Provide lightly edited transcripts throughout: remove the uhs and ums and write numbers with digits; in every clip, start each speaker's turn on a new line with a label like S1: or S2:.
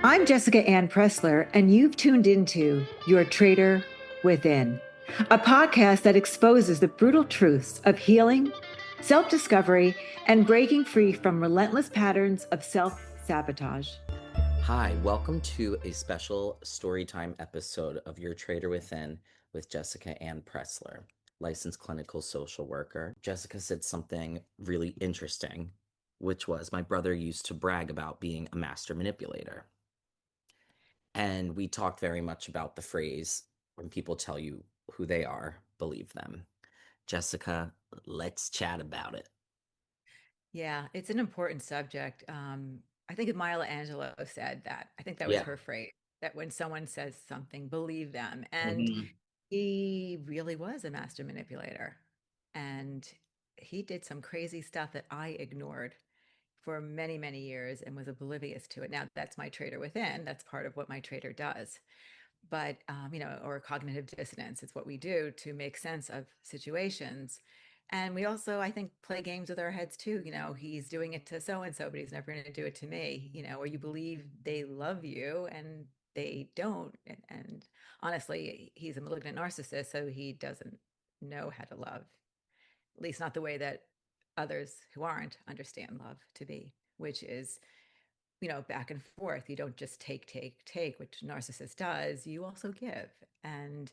S1: I'm Jessica Anne Pressler, and you've tuned into Your Traitor Within, a podcast that exposes the brutal truths of healing, self discovery, and breaking free from relentless patterns of self sabotage.
S2: Hi, welcome to a special storytime episode of Your Traitor Within with Jessica Anne Pressler, licensed clinical social worker. Jessica said something really interesting, which was my brother used to brag about being a master manipulator. And we talked very much about the phrase, when people tell you who they are, believe them. Jessica, let's chat about it.
S3: Yeah, it's an important subject. I think Maya Angelou said that. I think that was
S2: Yeah.
S3: her phrase, that when someone says something, believe them. And
S2: Mhm.
S3: he really was a master manipulator. And he did some crazy stuff that I ignored for many, many years and was oblivious to it. Now, that's my traitor within. That's part of what my traitor does. But, or cognitive dissonance, it's what we do to make sense of situations. And we also, I think, play games with our heads too. He's doing it to so and so, but he's never going to do it to me, or you believe they love you and they don't. And honestly, he's a malignant narcissist, so he doesn't know how to love, at least not the way that others who aren't understand love to be, which is back and forth. You don't just take, which narcissist does. You also give. And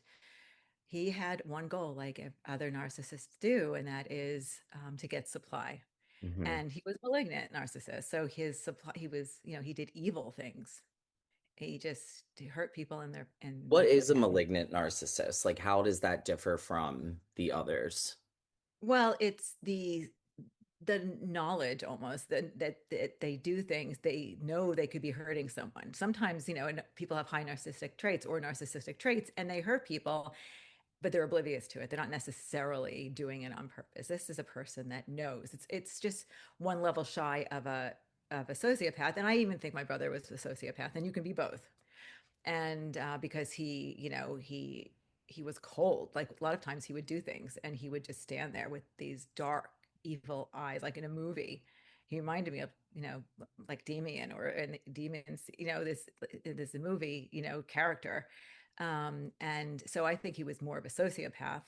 S3: he had one goal, like other narcissists do, and that is to get supply.
S2: Mhm.
S3: And he was malignant narcissist, so his supply, he did evil things. He just hurt people in their and
S2: What is a malignant narcissist? Like, how does that differ from the others?
S3: well, it's the knowledge almost that they do things, they know they could be hurting someone sometimes, and people have high narcissistic traits or narcissistic traits and they hurt people, but they're oblivious to it. They're not necessarily doing it on purpose. This is a person that knows. It's just one level shy of a sociopath. And I even think my brother was a sociopath, and you can be both. And because he was cold. Like a lot of times he would do things and he would just stand there with these dark, evil eyes, like in a movie. He reminded me of, like Damien or in Demons, this movie, character. And so I think he was more of a sociopath.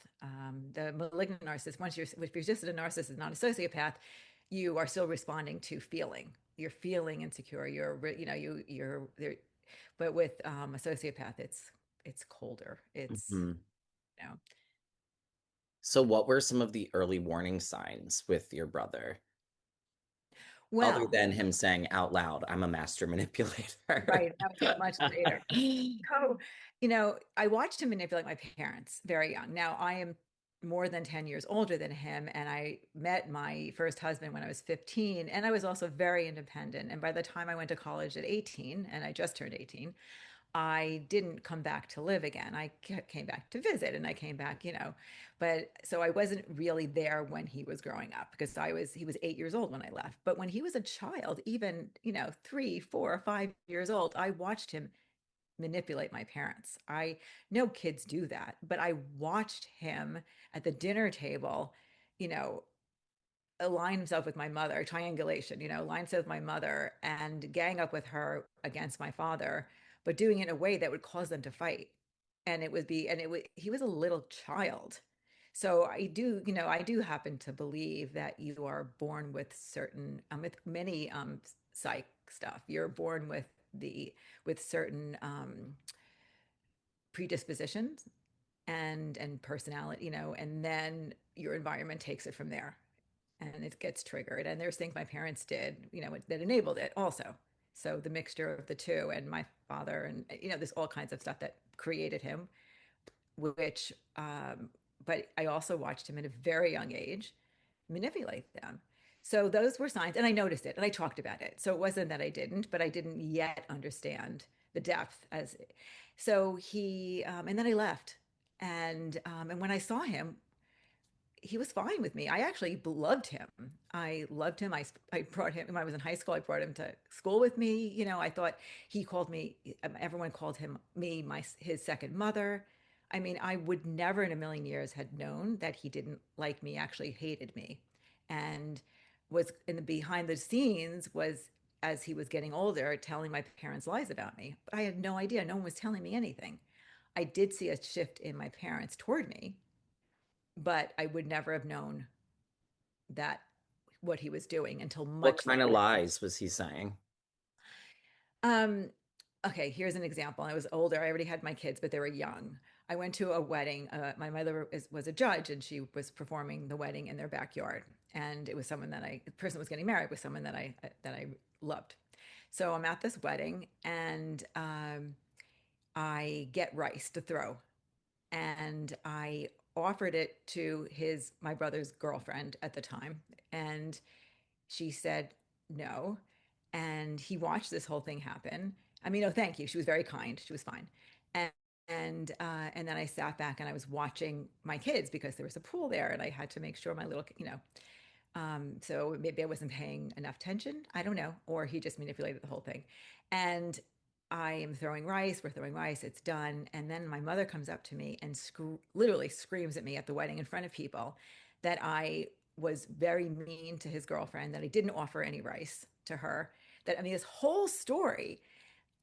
S3: The malignant narcissist, if you're just a narcissist, not a sociopath, you are still responding to feeling. You're feeling insecure. You're but with a sociopath, it's colder. It's
S2: Mhm.
S3: you know
S2: So, what were some of the early warning signs with your brother, other
S3: well,
S2: than him saying out loud, I'm a master manipulator?
S3: right. That was much later. So, I watched him manipulate my parents very young. Now I am more than 10 years older than him, and I met my first husband when I was 15, and I was also very independent. And by the time I went to college at 18, and I just turned 18, I didn't come back to live again. I came back to visit, and I came back, but so I wasn't really there when he was growing up because he was 8 years old when I left. But when he was a child, even, 3, 4, 5 years old, I watched him manipulate my parents. I know kids do that, but I watched him at the dinner table, you know, align himself with my mother, triangulation, align himself with my mother and gang up with her against my father, but doing it in a way that would cause them to fight. And he was a little child. So I do happen to believe that you are born with certain, with many psych stuff. You're born with certain predispositions and personality, and then your environment takes it from there and it gets triggered. And there's things my parents did, that enabled it also. So the mixture of the two, and my father, and there's all kinds of stuff that created him, which but I also watched him at a very young age manipulate them. So those were signs, and I noticed it and I talked about it. So it wasn't that I didn't, but I didn't yet understand the depth as so he and then I left. And when I saw him, he was fine with me. I actually loved him. I loved him. I brought him when I was in high school. I brought him to school with me. I thought he called me. Everyone called his second mother. I mean, I would never in a million years had known that he didn't like me. Actually, hated me, and was in the behind the scenes was as he was getting older, telling my parents lies about me. But I had no idea. No one was telling me anything. I did see a shift in my parents toward me, but I would never have known that what he was doing until
S2: What
S3: much
S2: kind of
S3: later.
S2: lies was he saying?
S3: Um, okay, here's an example. I was older. I already had my kids, but they were young. I went to a wedding. My mother was a judge, and she was performing the wedding in their backyard. And it was someone that the person was getting married was someone that I loved. So I'm at this wedding, and I get rice to throw, and I offered it to my brother's girlfriend at the time, and she said no. And he watched this whole thing happen. I mean, oh, thank you. She was very kind. She was fine. And and then I sat back and I was watching my kids because there was a pool there, and I had to make sure my little, so maybe I wasn't paying enough attention. I don't know. Or he just manipulated the whole thing. And I am throwing rice. We're throwing rice. It's done. And then my mother comes up to me and literally screams at me at the wedding in front of people that I was very mean to his girlfriend, that I didn't offer any rice to her. That, I mean, this whole story,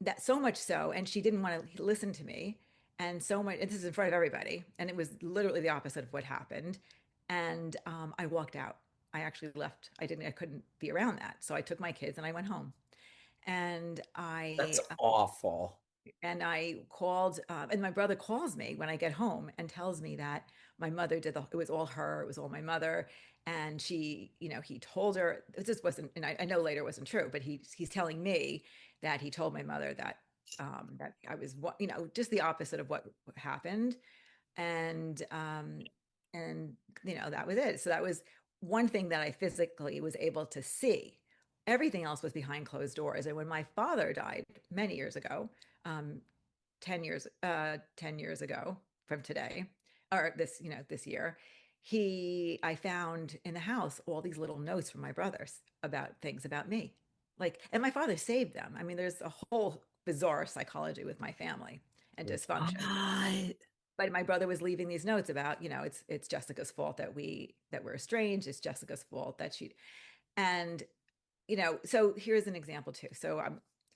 S3: that so much so, and she didn't want to listen to me. And so much, and this is in front of everybody. And it was literally the opposite of what happened. And I walked out. I actually left. I couldn't be around that. So I took my kids and I went home. And
S2: That's awful.
S3: I called, and my brother calls me when I get home and tells me that my mother it was all her, it was all my mother. And she, he told her, this wasn't, and I know later it wasn't true, but he's telling me that he told my mother that I was, just the opposite of what happened. And, um, and, that was it. So that was one thing that I physically was able to see. Everything else was behind closed doors. And when my father died many years ago, um, 10 years ago from today, or this year, I found in the house all these little notes from my brothers about things about me. And my father saved them. I mean, there's a whole bizarre psychology with my family and dysfunction.
S2: What?
S3: But my brother was leaving these notes about, it's Jessica's fault that we're estranged. It's Jessica's fault that and so here's an example too. So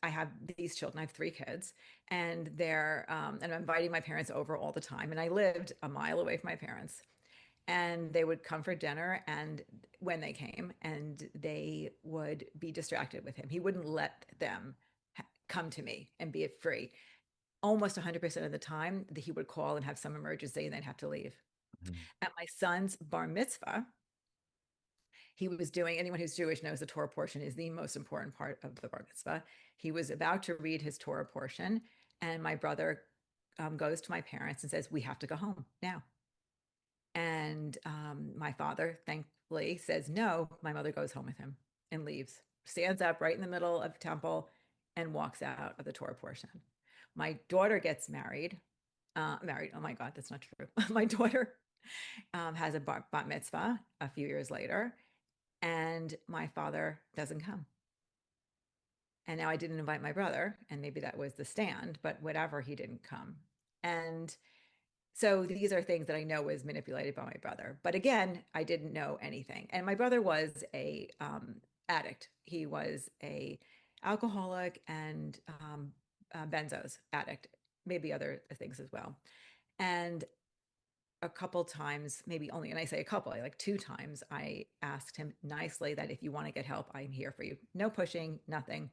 S3: I have these children. I have three kids, and and I'm inviting my parents over all the time. And I lived a mile away from my parents, and they would come for dinner. And when they came, and they would be distracted with him, he wouldn't let them come to me and be free. Almost 100% of the time, he would call and have some emergency, and they'd have to leave.
S2: Mhm.
S3: At my son's bar mitzvah, he was doing, anyone who's Jewish knows the Torah portion is the most important part of the bar mitzvah. He was about to read his Torah portion, and my brother goes to my parents and says, "We have to go home now." And my father, thankfully, says no. My mother goes home with him and leaves, stands up right in the middle of the temple and walks out of the Torah portion. My daughter gets married. Married. Oh my God, that's not true. My daughter has a bat mitzvah a few years later, and my father doesn't come. And now I didn't invite my brother, and maybe that was the stand, but whatever, he didn't come. And so these are things that I know was manipulated by my brother. But again, I didn't know anything. And my brother was a addict. He was a alcoholic and benzos addict, maybe other things as well. And a couple times, maybe only, and I say a couple, like two times, I asked him nicely that if you want to get help, I'm here for you. No pushing, nothing.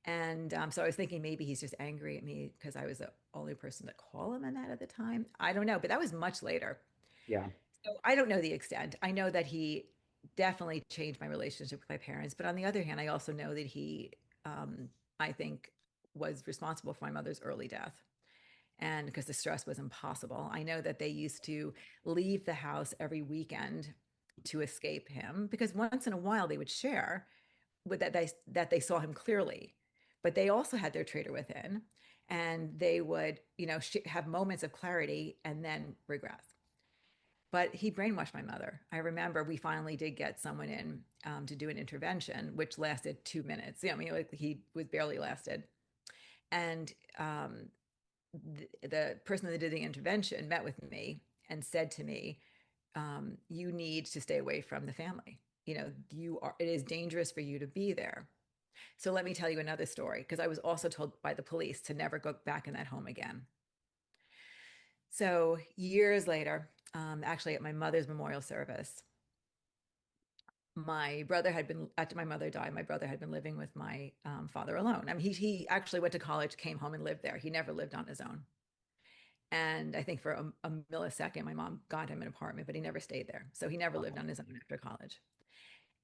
S3: And so I was thinking maybe he's just angry at me because I was the only person to call him on that at the time. I don't know, but that was much later.
S2: Yeah.
S3: So I don't know the extent. I know that he definitely changed my relationship with my parents. But on the other hand, I also know that I think, was responsible for my mother's early death. And because the stress was impossible. I know that they used to leave the house every weekend to escape him, because once in a while they would share with that they saw him clearly, but they also had their traitor within, and they would have moments of clarity and then regress. But he brainwashed my mother. I remember we finally did get someone in to do an intervention, which lasted 2 minutes. I mean, like, he was barely lasted. And the person that did the intervention met with me and said to me, "You need to stay away from the family. It is dangerous for you to be there." So let me tell you another story, because I was also told by the police to never go back in that home again. So years later, actually at my mother's memorial service, my brother had been, after my mother died, my brother had been living with my father alone. I mean, he actually went to college, came home and lived there. He never lived on his own. And I think for a millisecond, my mom got him an apartment, but he never stayed there. So he never lived on his own after college.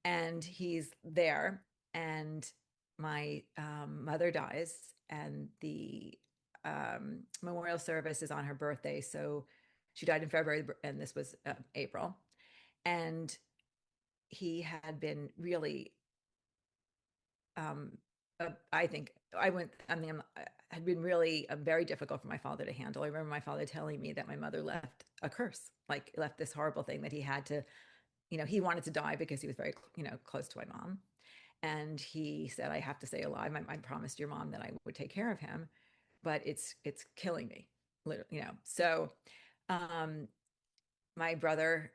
S3: And he's there, and my mother dies, and the memorial service is on her birthday. So she died in February, and this was April. And he had been really, I think I mean, had been really very difficult for my father to handle. I remember my father telling me that my mother left a curse, like left this horrible thing that he had to, he wanted to die because he was very, close to my mom. And he said, I have to stay alive. I promised your mom that I would take care of him, but it's killing me, literally, So um, my brother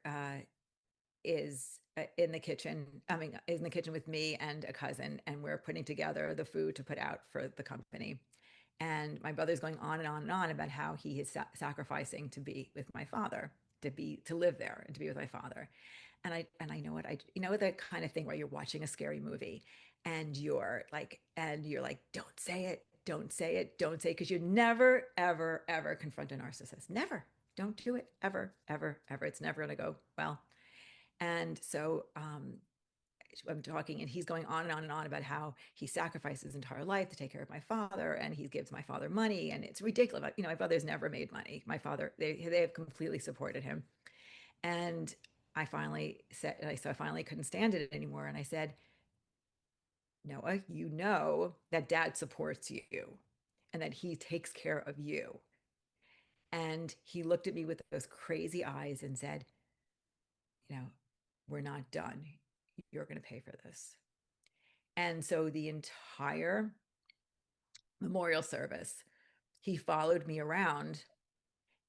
S3: is in the kitchen. I mean, is in the kitchen with me and a cousin, and we're putting together the food to put out for the company. And my brother's going on and on and on about how he is sacrificing to be with my father, to live there and to be with my father. And I know what that kind of thing where you're watching a scary movie and you're like, don't say it, don't say it, don't say it, because you never, ever, ever confront a narcissist. Never. Don't do it ever, ever, ever. It's never going to go well. And so I'm talking, and he's going on and on and on about how he sacrificed his entire life to take care of my father, and he gives my father money, and it's ridiculous. My brother's never made money. My father, they have completely supported him. And I finally said, so I finally couldn't stand it anymore. And I said, Noah, you know that dad supports you and that he takes care of you. And he looked at me with those crazy eyes and said, you know, we're not done. You're going to pay for this. And so the entire memorial service, he followed me around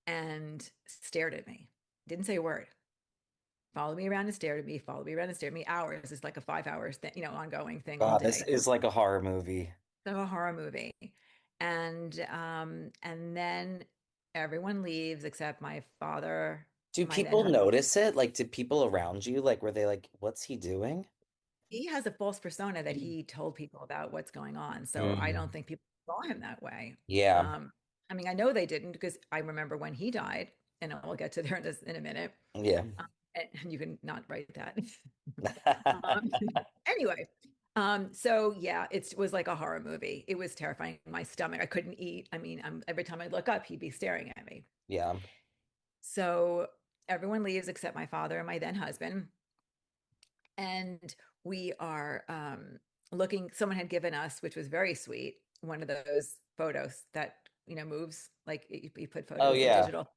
S3: and stared at me, didn't say a word. Followed me around and stared at me, followed me around and stared at me hours. It's like a 5 hours thing, ongoing thing all
S2: God, this
S3: day.
S2: is like a horror movie.
S3: So a horror movie. And then everyone leaves except my father,
S2: Do
S3: my then
S2: people
S3: husband.
S2: notice it? Like, did people around you, like, were they like, what's he doing?
S3: He has a false persona that he told people about what's going on. So I
S2: Mm.
S3: don't think people saw him that way.
S2: Yeah.
S3: Um, I mean, I know they didn't, because I remember when he died, and we'll get to there in a minute.
S2: Yeah.
S3: And you can not write that. um, anyway, so yeah, it was like a horror movie. It was terrifying. My stomach, I couldn't eat. I mean, every time I look up, he'd be staring at me.
S2: Yeah.
S3: So everyone leaves except my father and my then husband. And we are looking, someone had given us, which was very sweet, one of those photos that, moves, like you put
S2: Oh,
S3: photos, a
S2: yeah.
S3: digital,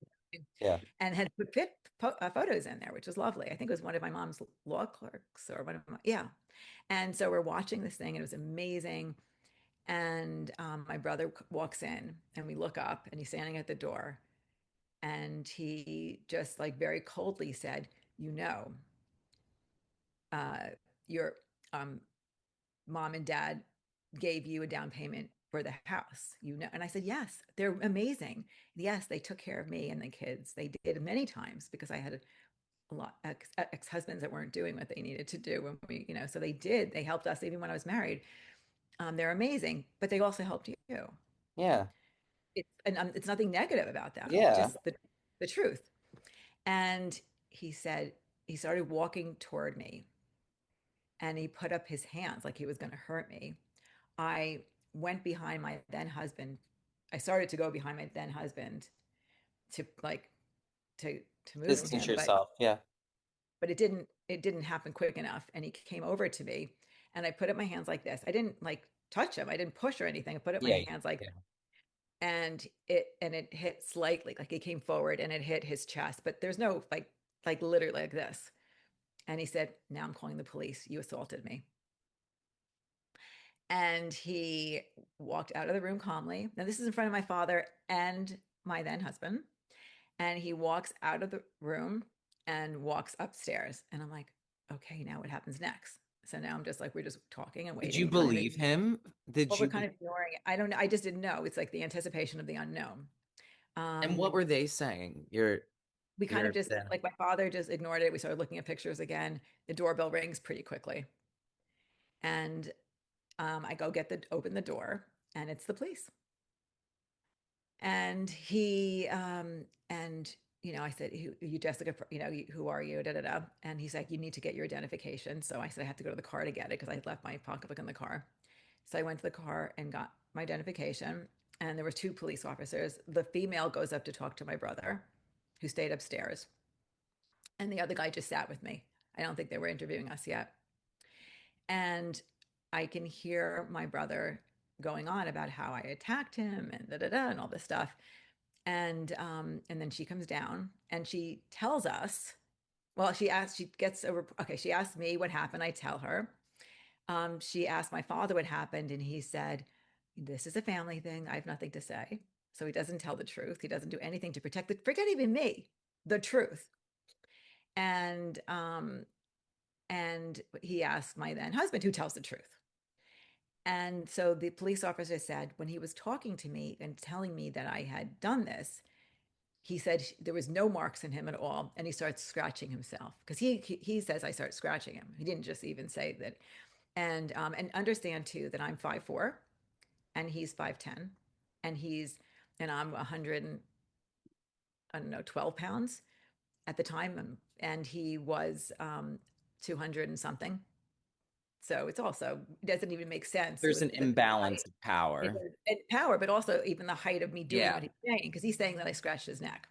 S2: Yeah.
S3: and had put photos in there, which was lovely. I think it was one of my mom's law clerks, or one of my, yeah. And so we're watching this thing, and it was amazing. And my brother walks in, and we look up, and he's standing at the door, and he just like very coldly said, you know, uh, your mom and dad gave you a down payment for the house, And I said, yes, they're amazing. Yes, they took care of me and the kids. They did many times, because I had a lot ex-husbands that weren't doing what they needed to do when so they helped us even when I was married. They're amazing, but they also helped you.
S2: Yeah.
S3: It's nothing negative about them,
S2: Yeah.
S3: just the truth. And he said, he started walking toward me, and he put up his hands like he was going to hurt me. I went behind my then husband. I started to go behind my then husband to like to move
S2: Distance
S3: him, but
S2: yourself. Yeah.
S3: it didn't happen quick enough. And he came over to me, and I put up my hands like this. I didn't like touch him. I didn't push or anything. I put up
S2: Yeah.
S3: my hands like
S2: Yeah.
S3: that. And it hit slightly, like it came forward and it hit his chest, but there's no like literally like this. And he said, now I'm calling the police. You assaulted me. And he walked out of the room calmly. Now, this is in front of my father and my then husband. And he walks out of the room and walks upstairs. And I'm like, okay, now what happens next? So now I'm just like, we're just talking and
S2: Did you
S3: waiting. The only thing,
S2: believe him? Did
S3: well, we're
S2: you?
S3: kind of ignoring it. I don't know. I just didn't know. It's like the anticipation of the unknown.
S2: And what
S3: Um,
S2: were they saying?
S3: we kind of
S2: Your
S3: just,
S2: then.
S3: like, my father just ignored it. We started looking at pictures again. The doorbell rings pretty quickly. And I go open the door, and it's the police. And I said, you Jessica, who are you? Da, da, da. And he's like, you need to get your identification. So I said, I have to go to the car to get it because I left my pocketbook in the car. So I went to the car and got my identification. And there were two police officers. The female goes up to talk to my brother, who stayed upstairs. And the other guy just sat with me. I don't think they were interviewing us yet. And I can hear my brother going on about how I attacked him and da da da and all this stuff. And then she comes down and she tells us, well, she gets okay, she asked me what happened. I tell her. She asked my father what happened, and he said, this is a family thing. I have nothing to say. So he doesn't tell the truth. He doesn't do anything to protect forget even me, the truth. And and he asked my then husband, who tells the truth. And so the police officer said, when he was talking to me and telling me that I had done this, he said there was no marks in him at all, and he starts scratching himself because he says I start scratching him. He didn't just even say that. And understand too that I'm 5'4", and he's 5'10", and I'm 100 and, I don't know, 12 pounds at the time, and he was 200 and something. So it doesn't even make sense
S2: There's
S3: with
S2: an
S3: the
S2: imbalance
S3: height.
S2: of power.
S3: And power, but also even the height of me doing
S2: Yeah.
S3: what he's saying, because he's saying that I scratched his neck.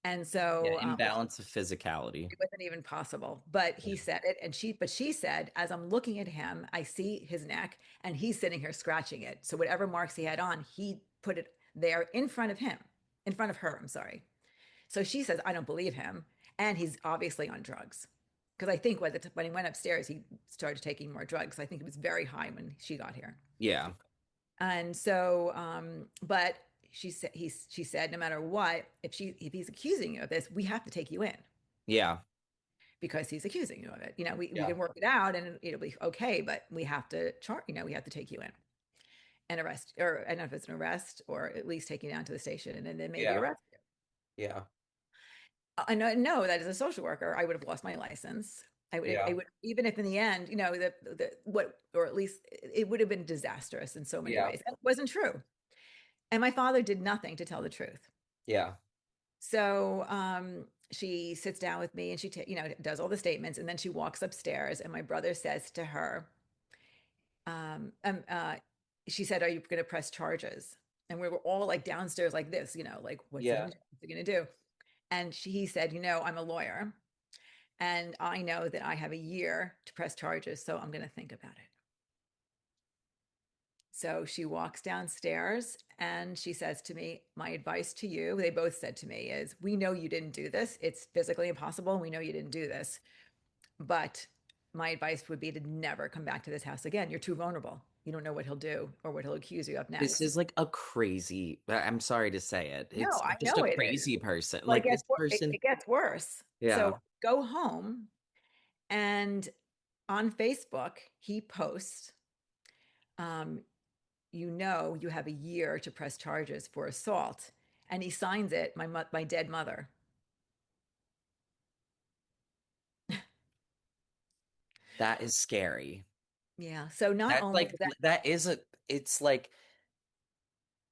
S3: And
S2: Yeah,
S3: so, which
S2: imbalance of physicality.
S3: it wasn't even possible. But he said it, and she said, as I'm looking at him, I see his neck, and he's sitting here scratching it. So whatever marks he had on, he put it there in front of him, in front of her. I'm sorry. So she says, I don't believe him, and he's obviously on drugs. Because I think when he went upstairs, he started taking more drugs. I think it was very high when she got here.
S2: Yeah.
S3: And so, but she said, no matter what, if he's accusing you of this, we have to take you in
S2: Yeah.
S3: because he's accusing you of it. We
S2: Yeah.
S3: can work it out and it'll be okay, but we have to we have to take you in and arrest, or I don't know if it's an arrest or at least take you down to the station and then maybe
S2: Yeah.
S3: arrest you.
S2: Yeah.
S3: I know that as a social worker, I would have lost my license.
S2: Yeah.
S3: It would, even if in the end, or at least it would have been disastrous in so many
S2: Yeah.
S3: ways. It wasn't true. And my father did nothing to tell the truth.
S2: Yeah.
S3: So she sits down with me and she does all the statements, and then she walks upstairs, and my brother says to her, um, um, uh, she said, are you going to press charges? And we were all like downstairs like this, like, what's he
S2: Yeah.
S3: going to do? What's he going to do? And he said, I'm a lawyer, and I know that I have a year to press charges, so I'm going to think about it. So she walks downstairs and she says to me, my advice to you, they both said to me, is we know you didn't do this. It's physically impossible. We know you didn't do this. But my advice would be to never come back to this house again. You're too vulnerable. You don't know what he'll do or what he'll accuse you of
S2: This
S3: next.
S2: is like a crazy, I'm sorry to say it.
S3: No,
S2: It's
S3: I
S2: just
S3: know
S2: a
S3: it is.
S2: crazy person.
S3: Well,
S2: Like this person.
S3: it gets worse.
S2: Yeah.
S3: So go home, and on Facebook, he posts, um, you have a year to press charges for assault. And he signs it, my dead mother.
S2: That is scary.
S3: Yeah. So not
S2: That's
S3: only
S2: like
S3: was that,
S2: that is a it's like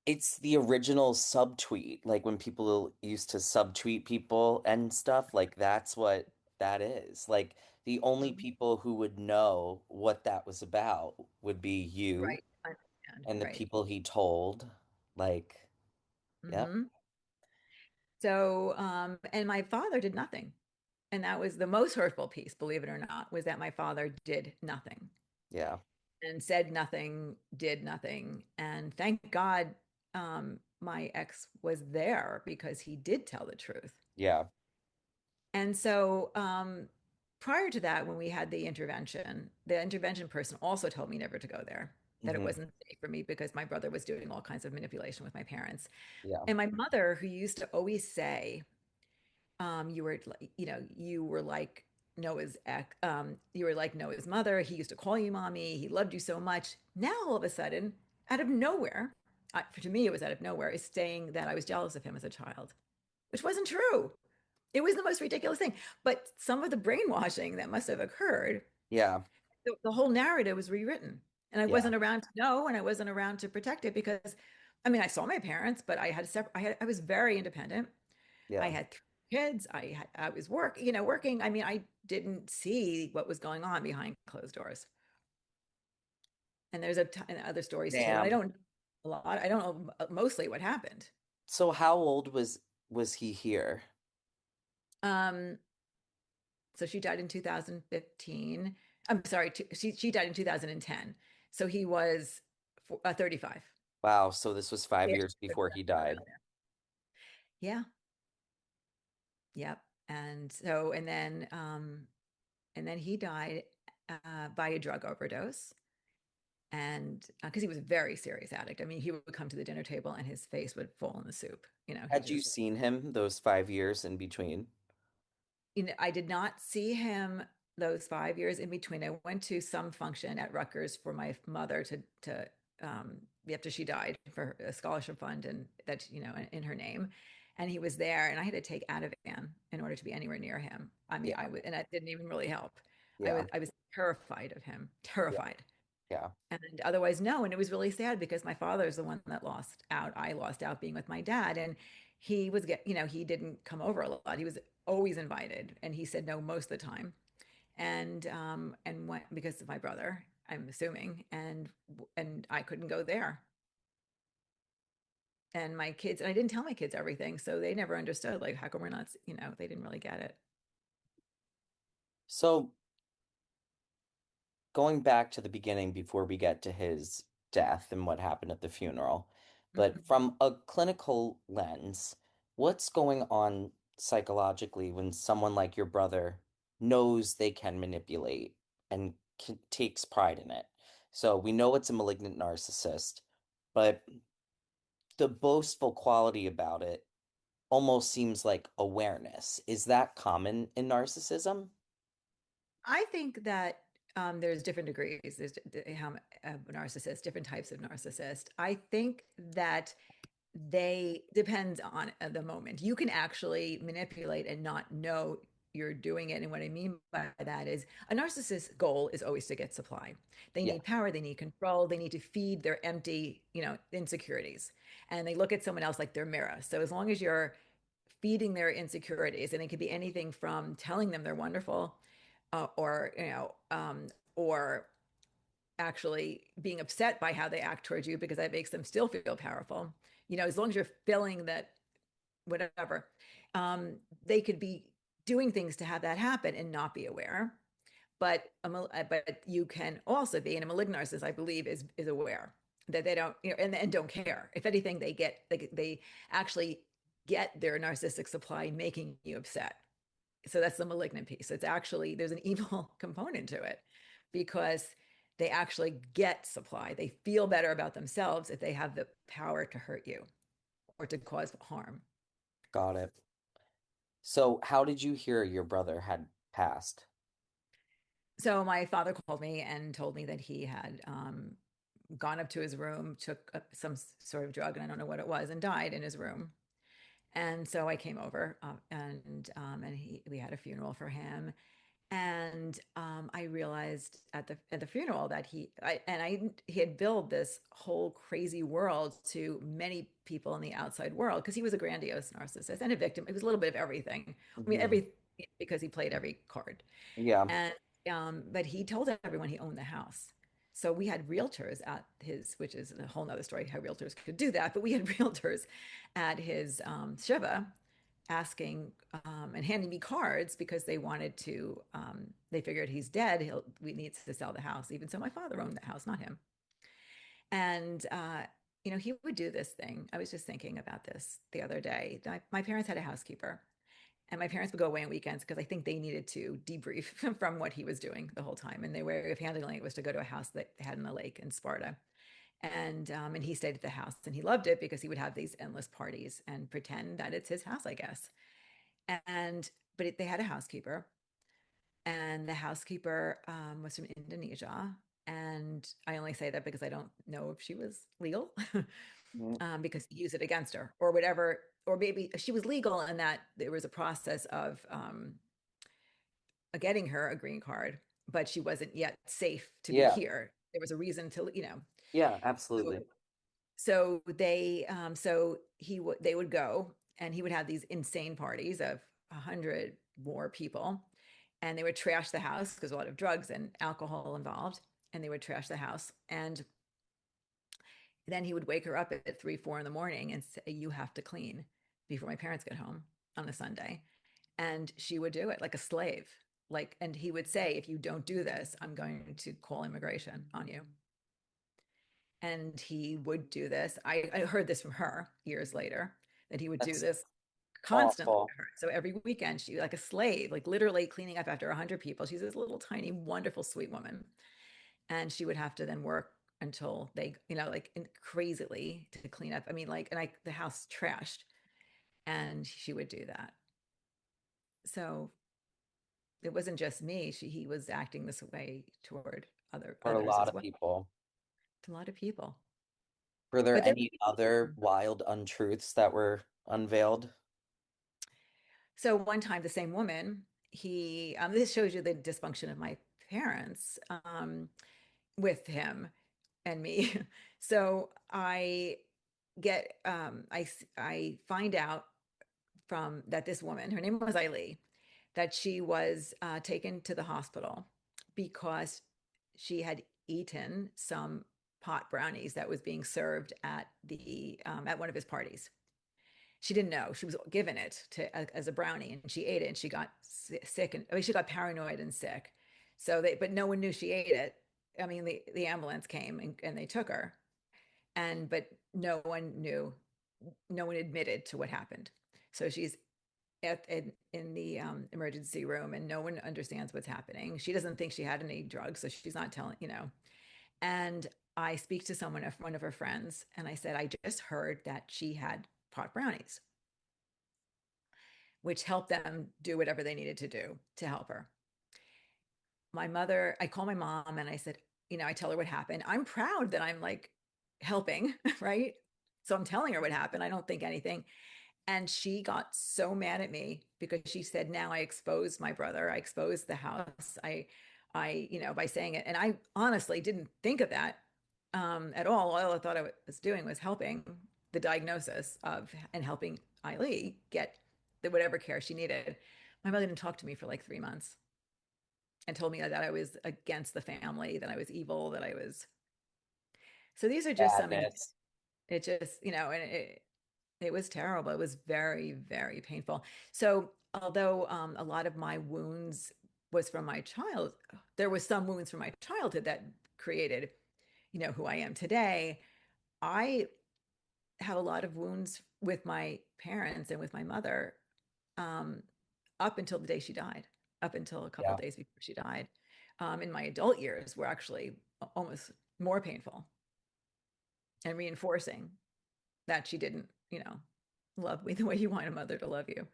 S2: it's the original subtweet. Like when people used to subtweet people and stuff, like that's what that is. Like the only
S3: Mhm.
S2: people who would know what that was about would be you
S3: Right. I understand.
S2: and the
S3: Right.
S2: people he told. Like, yep.
S3: Hmm. So, and my father did nothing. And that was the most hurtful piece, believe it or not, was that my father did nothing
S2: Yeah.
S3: and said nothing, did nothing. And thank God, my ex was there because he did tell the truth.
S2: Yeah.
S3: And so, prior to that, when we had the intervention person also told me never to go there, that it
S2: Hmm.
S3: wasn't safe for me because my brother was doing all kinds of manipulation with my parents.
S2: Yeah.
S3: And my mother, who used to always say, you were like Noah's ex, you were like Noah's mother. He used to call you mommy. He loved you so much. Now, all of a sudden, out of nowhere, to me, it was out of nowhere, is saying that I was jealous of him as a child, which wasn't true. It was the most ridiculous thing. But some of the brainwashing that must have occurred,
S2: Yeah.
S3: the whole narrative was rewritten. And I
S2: Yeah.
S3: wasn't around to know, and I wasn't around to protect it because, I mean, I saw my parents, but I had separate, I was very independent. I
S2: Yeah.
S3: had three kids. I was working. I mean, I didn't see what was going on behind closed doors. And there's a ton of other stories too. And I
S2: Damn.
S3: don't a lot. I don't know mostly what happened.
S2: So how old was he here?
S3: Um, so she died in 2015. I'm sorry, she died in 2010. So he was 35.
S2: Wow, so this was 5
S3: Yeah.
S2: years before he died.
S3: Yeah. Yep. And then he died by a drug overdose. And because he was a very serious addict. I mean, he would come to the dinner table and his face would fall in the soup. He
S2: Had you
S3: just,
S2: seen him those 5 years in between?
S3: I did not see him those 5 years in between. I went to some function at Rutgers for my mother to after she died for a scholarship fund and that, in her name. And he was there and I had to take Ativan in order to be anywhere near him. I mean,
S2: Yeah.
S3: and that didn't even really help.
S2: Yeah.
S3: I was terrified of him,
S2: Yeah.
S3: terrified.
S2: Yeah.
S3: And otherwise, no. And it was really sad because my father is the one that lost out. I lost out being with my dad. And he didn't come over a lot. He was always invited. And he said no most of the time. And went because of my brother, I'm assuming. And I couldn't go there. And my kids, and I didn't tell my kids everything. So they never understood, like, how come we're not, they didn't really get it.
S2: So going back to the beginning before we get to his death and what happened at the funeral, but
S3: Mhm.
S2: from a clinical lens, what's going on psychologically when someone like your brother knows they can manipulate and takes pride in it? So we know it's a malignant narcissist, but the boastful quality about it almost seems like awareness. Is that common in narcissism?
S3: I think that there's different degrees. There's how narcissists, different types of narcissist. I think that they depends on the moment. You can actually manipulate and not know you're doing it. And what I mean by that is a narcissist's goal is always to get supply. They
S2: Yeah,
S3: need power, they need control, they need to feed their empty, insecurities. And they look at someone else like their mirror. So as long as you're feeding their insecurities, and it could be anything from telling them they're wonderful, or actually being upset by how they act towards you because that makes them still feel powerful. As long as you're feeling that, whatever, um, they could be doing things to have that happen and not be aware. But you can also be, and a malignant narcissist, I believe, is aware that they don't, and don't care. If anything, they actually get their narcissistic supply making you upset. So that's the malignant piece. It's actually, there's an evil component to it because they actually get supply. They feel better about themselves if they have the power to hurt you or to cause harm.
S2: got it. So, how did you hear your brother had passed?
S3: So my father called me and told me that he had gone up to his room, took some sort of drug, and I don't know what it was, and died in his room. And so I came over, and we had a funeral for him. And I realized at the funeral that he had built this whole crazy world to many people in the outside world because he was a grandiose narcissist and a victim. It was a little bit of everything. I mean,
S2: Hmm.
S3: because he played every card.
S2: Yeah,
S3: And but he told everyone he owned the house. So we had realtors at his, which is a whole nother story how realtors could do that. But we had realtors at his Shiva asking and handing me cards because they wanted to. They figured he's dead. We needs to sell the house. Even so, my father owned the house, not him. And he would do this thing. I was just thinking about this the other day. My parents had a housekeeper, and my parents would go away on weekends because I think they needed to debrief from what he was doing the whole time. And their way of handling it was to go to a house that they had in the lake in Sparta. And he stayed at the house and he loved it because he would have these endless parties and pretend that it's his house, I guess. And but they had a housekeeper, And the housekeeper was from Indonesia. And I only say that because I don't know if she was legal,
S2: Mhm.
S3: because he used it against her or whatever. Or maybe she was legal in that there was a process of getting her a green card, but she wasn't yet safe to be
S2: Yeah.
S3: here. There was a reason to,
S2: Yeah,
S3: so,
S2: absolutely.
S3: they would go, and he would have these insane parties of 100 more people, and they would trash the house because a lot of drugs and alcohol involved, and they would trash the house. And then he would wake her up at 3, 4 in the morning and say, "You have to clean before my parents get home on a Sunday." And she would do it like a slave. Like, and he would say, "If you don't do this, I'm going to call immigration on you." And he would do this. I heard this from her years later, that he would do
S2: That's
S3: this constantly
S2: awful.
S3: to her. So every weekend, she like a slave, like literally cleaning up after 100 people. She's this little tiny, wonderful, sweet woman. And she would have to then work until they, like crazily to clean up. I mean, like, and the house trashed, and she would do that. So it wasn't just me. He was acting this way toward
S2: For a
S3: others
S2: lot
S3: as
S2: of
S3: well.
S2: people.
S3: To a lot of people.
S2: Were there
S3: But there,
S2: any other wild untruths that were unveiled?
S3: so one time, the same woman, this shows you the dysfunction of my parents, with him and me. So I find out from that this woman, her name was Eileen, that she was taken to the hospital because she had eaten some pot brownies that was being served at one of his parties. She didn't know she was given it as a brownie, and she ate it, and she got sick, and I mean, she got paranoid and sick. But no one knew she ate it. I mean, the ambulance came, and they took her, but no one knew, no one admitted to what happened. So she's in the emergency room, and no one understands what's happening. She doesn't think she had any drugs, so she's not telling. And I speak to one of her friends, and I said, I just heard that she had pot brownies, which helped them do whatever they needed to do to help her. I call my mom, and I said, I tell her what happened. I'm proud that I'm like helping, right? So I'm telling her what happened. I don't think anything. And she got so mad at me because she said, now I exposed my brother. I exposed the house. By saying it. And I honestly didn't think of that at all. All I thought I was doing was helping the diagnosis and helping Eileen get whatever care she needed. My mother didn't talk to me for like 3 months and told me that I was against the family, that I was evil, that I was. So these are just some,
S2: Madness.
S3: it just, and it was terrible. It was very, very painful. So although a lot of my wounds was from my child, there was some wounds from my childhood that created, who I am today. I have a lot of wounds with my parents and with my mother, um, up until the day she died, up until a couple
S2: Yeah.
S3: of days before she died. In my adult years were actually almost more painful and reinforcing that she didn't, love me the way you want a mother to love you.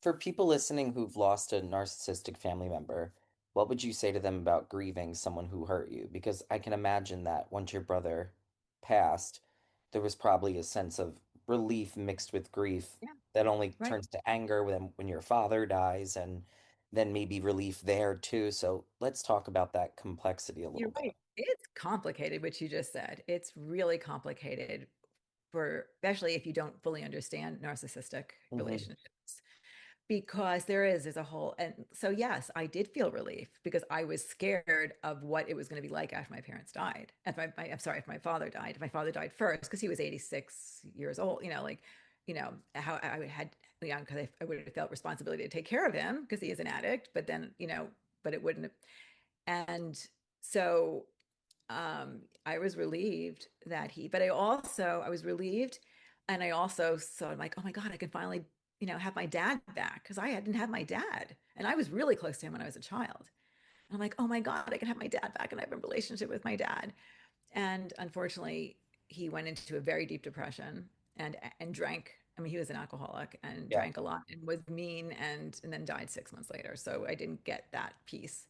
S2: For people listening who've lost a narcissistic family member, what would you say to them about grieving someone who hurt you? Because I can imagine that once your brother passed, there was probably a sense of relief mixed with grief
S3: Yeah,
S2: that only
S3: right.
S2: turns to anger when your father dies, and then maybe relief there too. So let's talk about that complexity a
S3: You're
S2: little bit.
S3: right. It's complicated, what you just said. It's really complicated, especially if you don't fully understand narcissistic
S2: Hmm.
S3: relationships, because there's a whole. And so yes, I did feel relief because I was scared of what it was going to be like after my parents died. I'm sorry, if my father died. If my father died first, because he was 86 years old, how I had, because I would have felt responsibility to take care of him because he is an addict, but then, but it wouldn't have. And so I was relieved that but I was relieved. And I also saw, I'm like, oh my God, I can finally, have my dad back, because I hadn't had my dad. And I was really close to him when I was a child. And I'm like, oh my God, I can have my dad back. And I have a relationship with my dad. And unfortunately, he went into a very deep depression and drank I mean, he was an alcoholic and
S2: Yeah.
S3: drank a lot and was mean and then died 6 months later. So I didn't get that piece.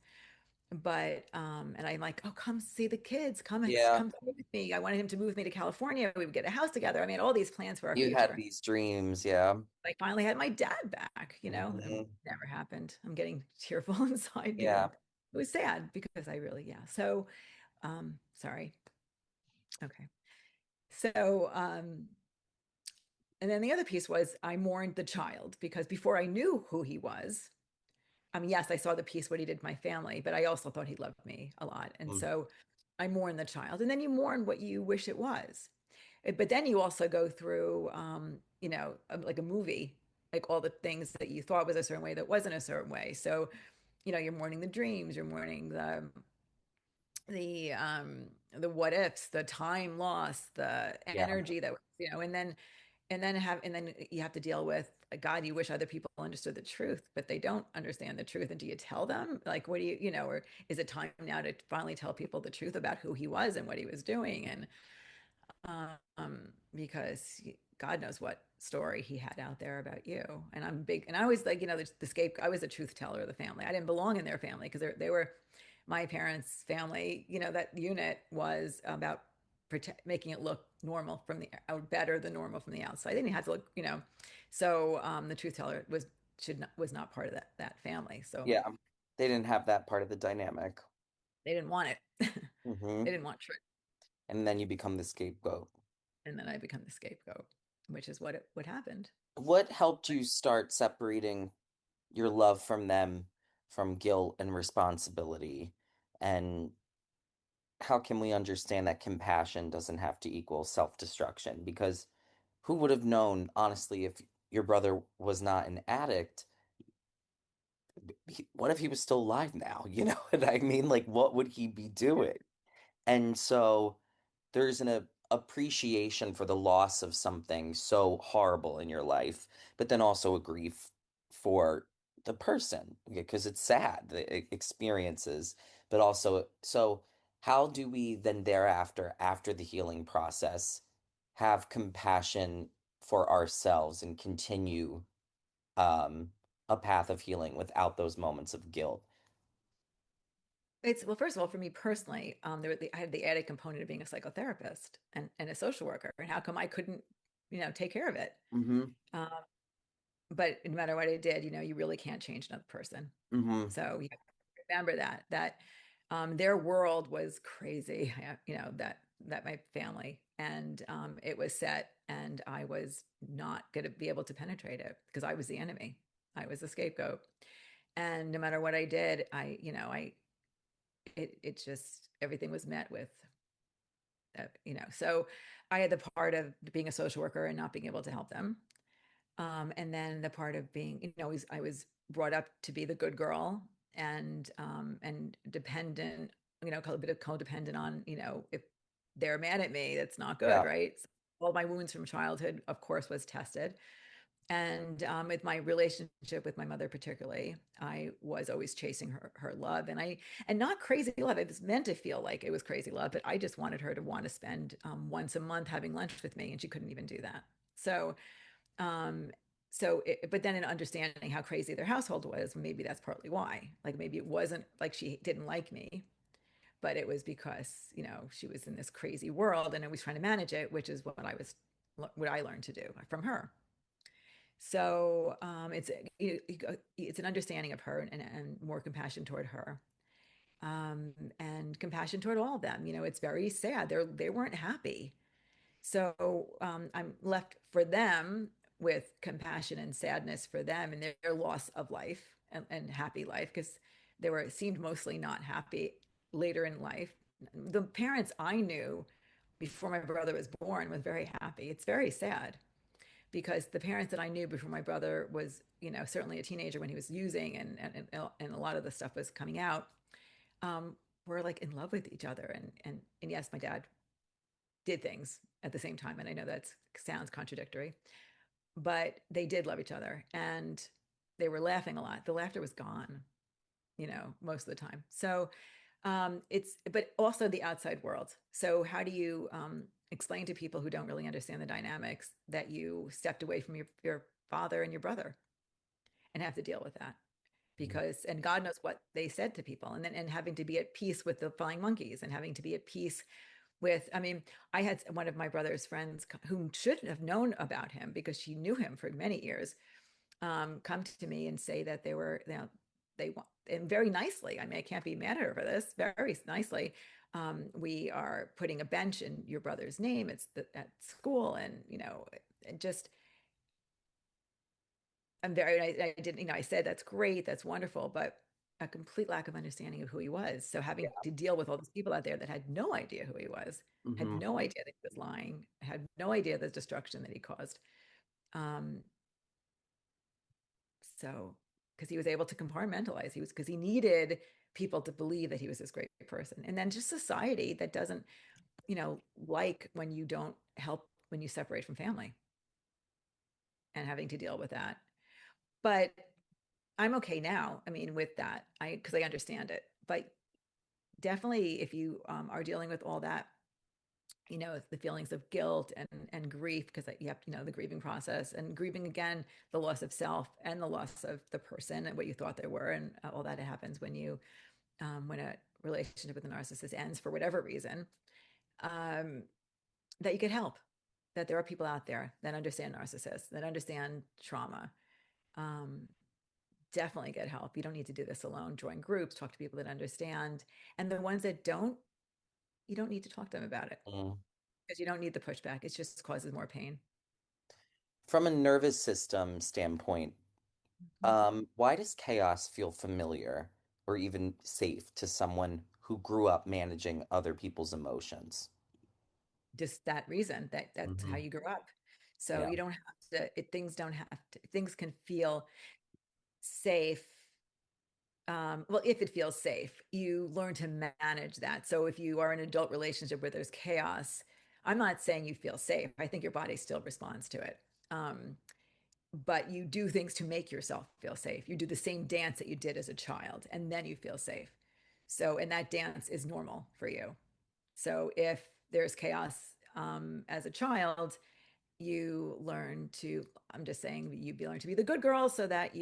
S3: But and I'm like, oh, come see the kids,
S2: Yeah.
S3: come stay with me. I wanted him to move with me to California. We would get a house together. I mean, all these plans for our
S2: You had
S3: future.
S2: these dreams. Yeah.
S3: I finally had my dad back, and
S2: Hmm.
S3: never happened. I'm getting tearful inside,
S2: Yeah.
S3: it was sad because I really, yeah. So, sorry. Okay. So, and then the other piece was I mourned the child because before I knew who he was, I mean, yes, I saw the piece what he did to my family, but I also thought he loved me a lot. And
S2: Mm.
S3: so I mourn the child. And then you mourn what you wish it was. But then you also go through, like a movie, like all the things that you thought was a certain way that wasn't a certain way. So, you're mourning the dreams, you're mourning the what ifs, the time lost, the
S2: Yeah.
S3: energy that, and then you have to deal with, God, you wish other people understood the truth, but they don't understand the truth. And do you tell them? Like, what do or is it time now to finally tell people the truth about who he was and what he was doing? And because God knows what story he had out there about you. And I'm big, and I was like, the scapegoat. I was the truth teller of the family. I didn't belong in their family because they were my parents' family. That unit was about making it look normal from the out, better than normal from the outside. They didn't have to look, So the truth teller was not part of that family. So
S2: Yeah. They didn't have that part of the dynamic.
S3: they didn't want it.
S2: Hmm.
S3: They didn't want truth.
S2: And then you become the scapegoat.
S3: And then I become the scapegoat, which is what happened.
S2: What helped you start separating your love from them from guilt and responsibility? And how can we understand that compassion doesn't have to equal self-destruction? Because who would have known, honestly, if your brother was not an addict, what if he was still alive now? You know what I mean? Like, what would he be doing? And so there's an appreciation for the loss of something so horrible in your life, but then also a grief for the person because it's sad, the experiences, but also, so how do we then thereafter, after the healing process, have compassion for ourselves and continue um, a path of healing without those moments of guilt?
S3: It's well, first of all, for me personally, I had the added component of being a psychotherapist and a social worker, and how come I couldn't, take care of it?
S2: Mm-hmm.
S3: Um, but no matter what I did, you really can't change another person.
S2: Mm-hmm.
S3: So you have to remember that their world was crazy. That my family and it was set, and I was not going to be able to penetrate it because I was the enemy. I was the scapegoat, and no matter what I did, it just everything was met with so I had the part of being a social worker and not being able to help them, and then the part of being I was brought up to be the good girl and dependent, a bit of codependent on, if they're mad at me, that's not good,
S2: Yeah.
S3: right? So all my wounds from childhood, of course, was tested. And with my relationship with my mother, particularly, I was always chasing her love, and not crazy love. It was meant to feel like it was crazy love, but I just wanted her to want to spend once a month having lunch with me, and she couldn't even do that. So, um, but then in understanding how crazy their household was, maybe that's partly why. Like maybe it wasn't like she didn't like me, but it was because she was in this crazy world and I was trying to manage it, which is what I learned to do from her. So it's an understanding of her and more compassion toward her, and compassion toward all of them. It's very sad. They weren't happy. So I'm left for them with compassion and sadness for them and their loss of life and happy life because seemed mostly not happy later in life. The parents I knew before my brother was born was very happy. It's very sad because the parents that I knew before my brother was, certainly a teenager when he was using and a lot of the stuff was coming out, were like in love with each other. And yes, my dad did things at the same time. And I know that sounds contradictory, but they did love each other and they were laughing a lot. The laughter was gone, most of the time. So But also the outside world. So how do you explain to people who don't really understand the dynamics that you stepped away from your father and your brother and have to deal with that? Because, and God knows what they said to people, and then and having to be at peace with the flying monkeys and having to be at peace with, I mean, I had one of my brother's friends who shouldn't have known about him because she knew him for many years, come to me and say that they were, you know, they want, and very nicely, I mean, I can't be mad at her for this, very nicely. We are putting a bench in your brother's name. It's at school, and you know, and just I didn't, you know, I said that's great, that's wonderful, but a complete lack of understanding of who he was. So having to deal with all these people out there that had no idea who he was, had
S2: Mm-hmm.
S3: no idea that he was lying, had no idea the destruction that he caused. Um, so because he was able to compartmentalize, because he needed people to believe that he was this great person. And then just society that doesn't, you know, like when you don't help, when you separate from family and having to deal with that. But I'm okay now. I mean, with that, because I understand it. But definitely, if you are dealing with all that, you know, the feelings of guilt and grief, because you have, you know, the grieving process and grieving again, the loss of self and the loss of the person and what you thought they were, and all that happens when a relationship with a narcissist ends for whatever reason. Um, that you get help. That there are people out there that understand narcissists, that understand trauma. Um, Definitely get help. You don't need to do this alone. Join groups, talk to people that understand. And the ones that don't, you don't need to talk to them about it
S2: Mm.
S3: because you don't need the pushback. It just causes more pain.
S2: From a nervous system standpoint,
S3: Mhm.
S2: why does chaos feel familiar or even safe to someone who grew up managing other people's emotions?
S3: Just that reason that that's how
S2: Hmm.
S3: you grew up. So
S2: Yeah.
S3: you don't have things don't have to, things can feel safe. Well, if it feels safe, you learn to manage that. So if you are in an adult relationship where there's chaos, I'm not saying you feel safe. I think your body still responds to it. Um, but you do things to make yourself feel safe. You do the same dance that you did as a child, and then you feel safe. So, and that dance is normal for you. So if there's chaos as a child, you learn to, I'm just saying, you learn to be the good girl so that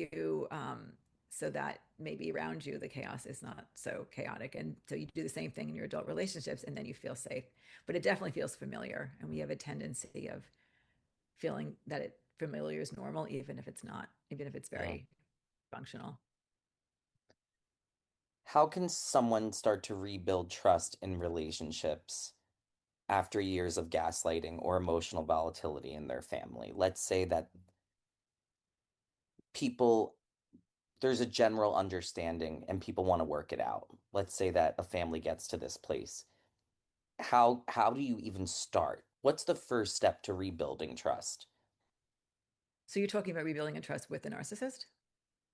S3: so that maybe around you the chaos is not so chaotic, and so you do the same thing in your adult relationships and then you feel safe. But it definitely feels familiar, and we have a tendency of feeling that it familiar is normal, even if it's not, even if it's
S2: Yeah.
S3: very functional.
S2: How can someone start to rebuild trust in relationships after years of gaslighting or emotional volatility in their family? Let's say that people, there's a general understanding and people want to work it out. Let's say that a family gets to this place. How do you even start? What's the first step to rebuilding trust?
S3: So you're talking about rebuilding a trust with a narcissist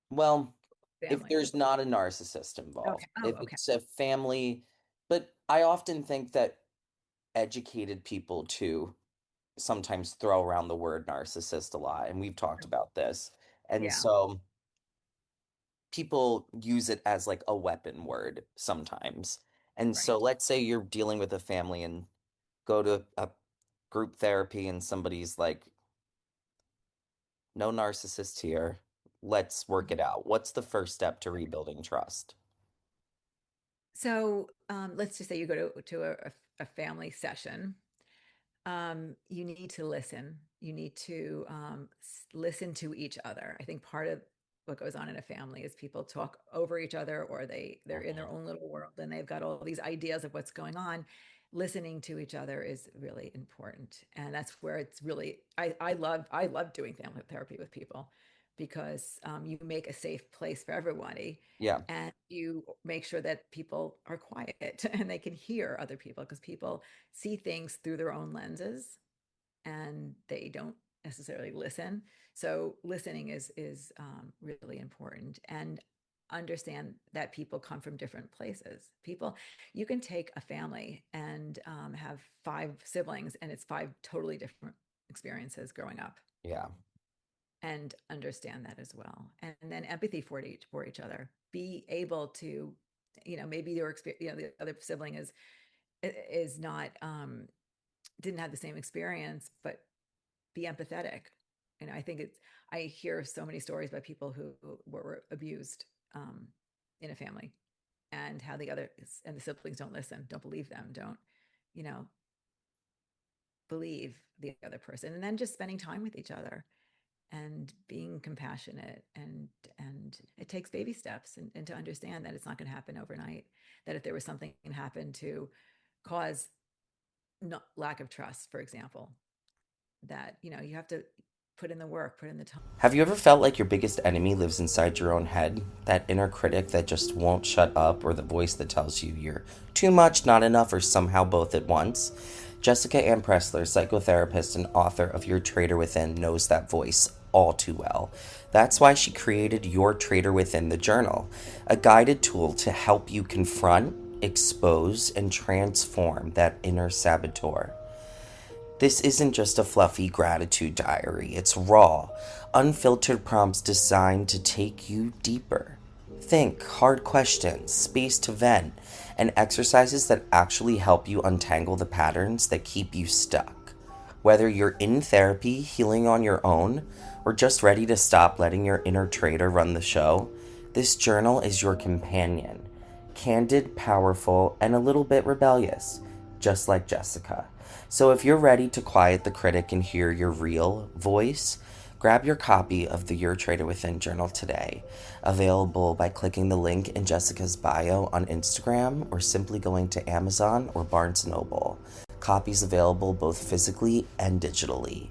S2: Well, if
S3: family?
S2: there's not a narcissist involved,
S3: Okay. Oh,
S2: if
S3: okay.
S2: it's a family, but I often think that educated people too sometimes throw around the word narcissist a lot, and we've talked about this. And
S3: Yeah.
S2: so people use it as like a weapon word sometimes. And so
S3: Right.
S2: let's say you're dealing with a family and go to a group therapy and somebody's like, no narcissist here. Let's work it
S3: Mhm.
S2: out. What's the first step to rebuilding trust?
S3: So let's just say you go to a family session. You need to listen. You need to listen to each other. I think part of what goes on in a family is people talk over each other, or they're in their
S2: Mhm.
S3: own little world and they've got all these ideas of what's going on. Listening to each other is really important, and that's where it's really I love doing family therapy with people because you make a safe place for everybody,
S2: Yeah,
S3: and you make sure that people are quiet and they can hear other people, because people see things through their own lenses and they don't necessarily listen. So listening is really important, and understand that people come from different places. People, you can take a family and have five siblings, and it's five totally different experiences growing up,
S2: yeah,
S3: and understand that as well. And then empathy for each other. Be able to maybe your experience, the other sibling is not, didn't have the same experience, but be empathetic. I think I hear so many stories about people who were abused in a family, and how the siblings don't listen, don't believe them, don't, believe the other person, and then just spending time with each other and being compassionate, and it takes baby steps, and to understand that it's not going to happen overnight, that if there was something that happened to cause lack of trust, for example, that you have to put in the work, put in the time.
S2: Have you ever felt like your biggest enemy lives inside your own head? That inner critic that just won't shut up, or the voice that tells you you're too much, not enough, or somehow both at once? Jessica Anne Pressler, psychotherapist and author of Your Traitor Within, knows that voice all too well. That's why she created Your Traitor Within, the journal, a guided tool to help you confront, expose, and transform that inner saboteur. This isn't just a fluffy gratitude diary. It's raw, unfiltered prompts designed to take you deeper. Think, hard questions, space to vent, and exercises that actually help you untangle the patterns that keep you stuck. Whether you're in therapy, healing on your own, or just ready to stop letting your inner traitor run the show, this journal is your companion. Candid, powerful, and a little bit rebellious, just like Jessica. So if you're ready to quiet the critic and hear your real voice, grab your copy of the Your Traitor Within journal today. Available by clicking the link in Jessica's bio on Instagram, or simply going to Amazon or Barnes & Noble. Copies available both physically and digitally.